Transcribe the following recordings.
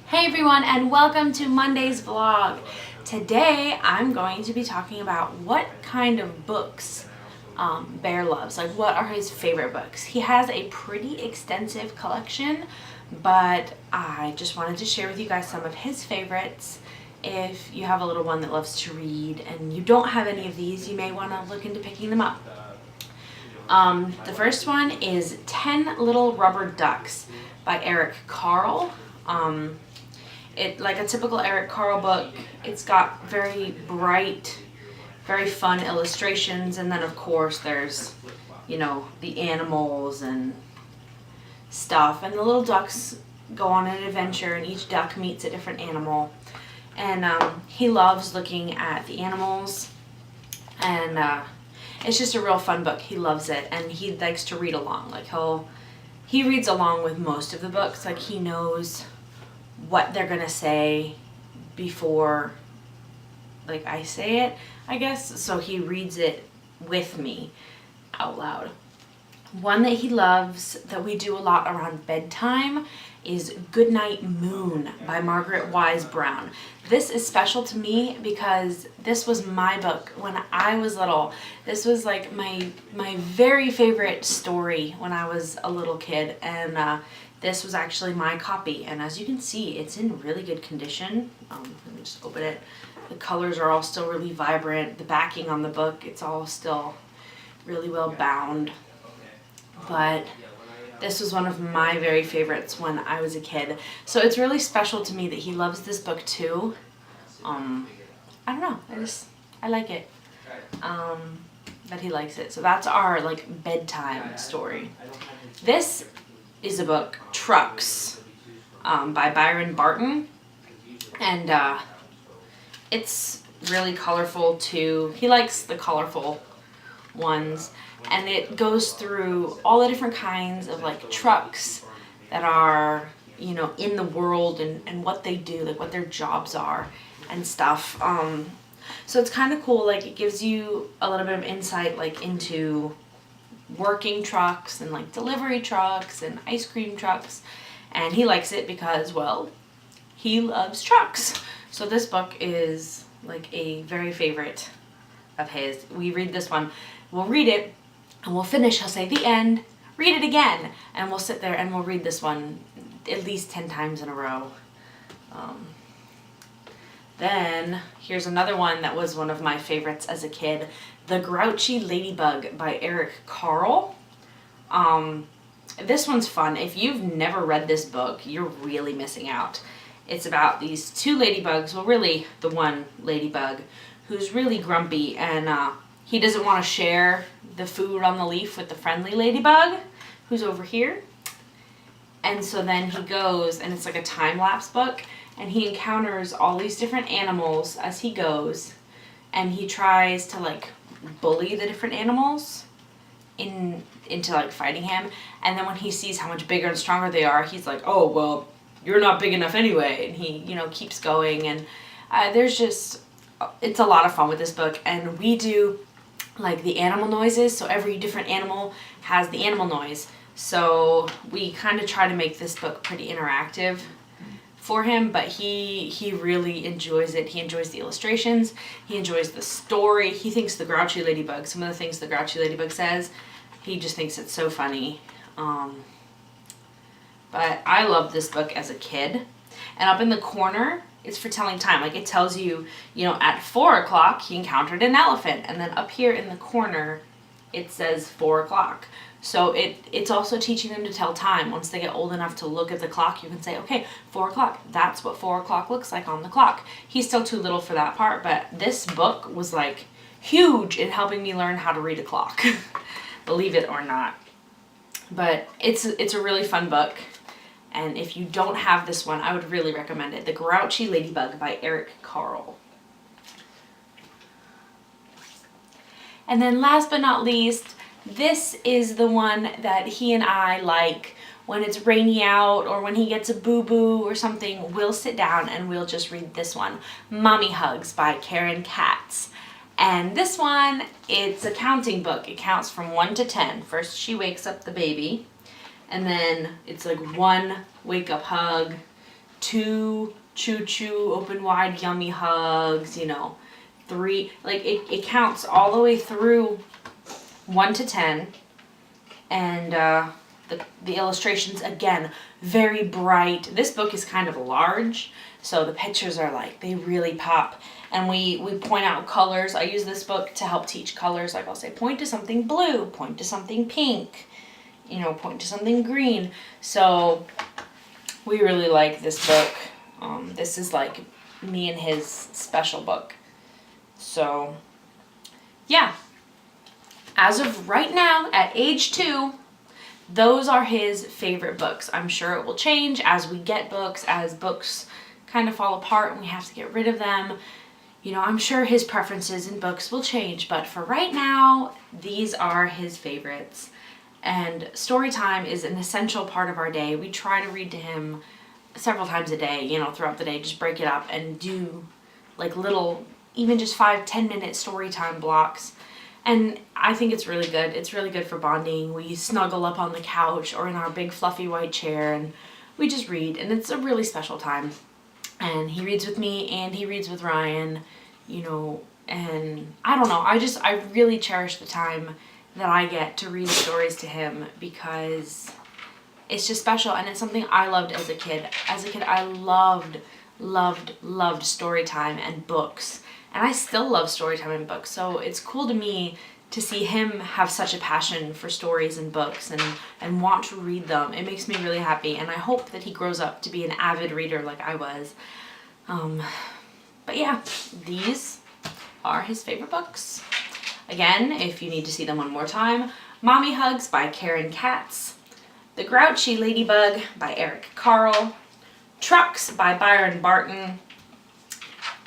Hey everyone, and welcome to Monday's vlog. Today I'm going to be talking about what kind of books Bear loves, like what are his favorite books. He has a pretty extensive collection, but I just wanted to share with you guys some of his favorites. If you have a little one that loves to read and you don't have any of these, you may want to look into picking them up. The first one is 10 Little Rubber Ducks by Eric Carle. Like a typical Eric Carle book, it's got very bright, very fun illustrations, and then of course there's, the animals and stuff, and the little ducks go on an adventure, and each duck meets a different animal, and he loves looking at the animals, and it's just a real fun book. He loves it, and he likes to read along. Like he reads along with most of the books. Like he knows what they're gonna say before I say it, I guess. So he reads it with me out loud. One that he loves that we do a lot around bedtime is Goodnight Moon by Margaret Wise Brown. This is special to me because this was my book when I was little. This was like my very favorite story when I was a little kid, and this was actually my copy, and as you can see, it's in really good condition. Let me just open it. The colors are all still really vibrant. The backing on the book, it's all still really well bound. But this was one of my very favorites when I was a kid. So it's really special to me that he loves this book too. I don't know, I like it. That he likes it. So that's our bedtime story. This is a book, Trucks, by Byron Barton, and it's really colorful too. He likes the colorful ones, and it goes through all the different kinds of trucks that are in the world, and what they do, what their jobs are and stuff. So it's kind of cool. It gives you a little bit of insight into working trucks and delivery trucks and ice cream trucks, and he likes it because, well, he loves trucks. So this book is a very favorite of his. We read this one, we'll read it and we'll finish, he'll say the end, read it again, and we'll sit there and we'll read this one at least 10 times in a row. Then here's another one that was one of my favorites as a kid, The Grouchy Ladybug by Eric Carle. This one's fun. If you've never read this book, you're really missing out. It's about these two ladybugs, well really the one ladybug who's really grumpy, and he doesn't want to share the food on the leaf with the friendly ladybug who's over here. And so then he goes, and it's like a time-lapse book, and he encounters all these different animals as he goes, and he tries to bully the different animals into fighting him. And then when he sees how much bigger and stronger they are, he's like, oh well, you're not big enough anyway, and he keeps going. And it's a lot of fun with this book, and we do the animal noises, so every different animal has the animal noise. So we kind of try to make this book pretty interactive for him, but he really enjoys it. He enjoys the illustrations, he enjoys the story. He thinks the Grouchy Ladybug, some of the things the Grouchy Ladybug says, he just thinks it's so funny. But I loved this book as a kid. And up in the corner, it's for telling time. It tells you, at 4 o'clock he encountered an elephant, and then up here in the corner it says 4 o'clock. So it's also teaching them to tell time. Once they get old enough to look at the clock, you can say, okay, 4 o'clock, that's what 4 o'clock looks like on the clock. He's still too little for that part, but this book was huge in helping me learn how to read a clock, believe it or not. But it's a really fun book, and if you don't have this one, I would really recommend it. The Grouchy Ladybug by Eric Carle. And then last but not least, this is the one that he and I like when it's rainy out or when he gets a boo-boo or something. We'll sit down and we'll just read this one, Mommy Hugs by Karen Katz. And this one, it's a counting book. It counts from 1 to 10. First she wakes up the baby, and then it's 1 wake up hug, 2 choo choo open wide yummy hugs, you know, 3, like it counts all the way through 1 to 10. And the illustrations, again, very bright. This book is kind of large, so the pictures are like, they really pop. And we point out colors. I use this book to help teach colors. Like I'll say, point to something blue, point to something pink, you know, point to something green. So we really like this book. This is like me and his special book. So yeah, as of right now, at age 2, those are his favorite books. I'm sure it will change as we get books, as books kind of fall apart and we have to get rid of them. You know, I'm sure his preferences in books will change, but for right now, these are his favorites. And story time is an essential part of our day. We try to read to him several times a day, you know, throughout the day, just break it up and do like little, even just 5-10 minute story time blocks. And I think it's really good. It's really good for bonding. We snuggle up on the couch or in our big fluffy white chair and we just read, and it's a really special time. And he reads with me and he reads with Ryan, you know, and I don't know, I really cherish the time that I get to read stories to him because it's just special, and it's something I loved as a kid. As a kid, I loved story time and books. And I still love story time and books. So it's cool to me to see him have such a passion for stories and books and want to read them. It makes me really happy. And I hope that he grows up to be an avid reader like I was. But yeah, these are his favorite books. Again, if you need to see them one more time, Mommy Hugs by Karen Katz, The Grouchy Ladybug by Eric Carle, Trucks by Byron Barton,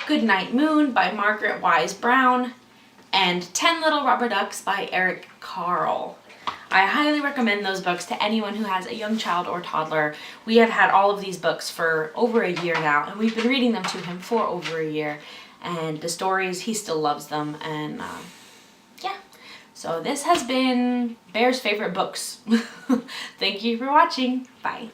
Goodnight Moon by Margaret Wise Brown, and 10 Little Rubber Ducks by Eric Carle. I highly recommend those books to anyone who has a young child or toddler. We have had all of these books for over a year now, and we've been reading them to him for over a year. And the stories, he still loves them, and yeah. So this has been Bear's Favorite Books. Thank you for watching. Bye.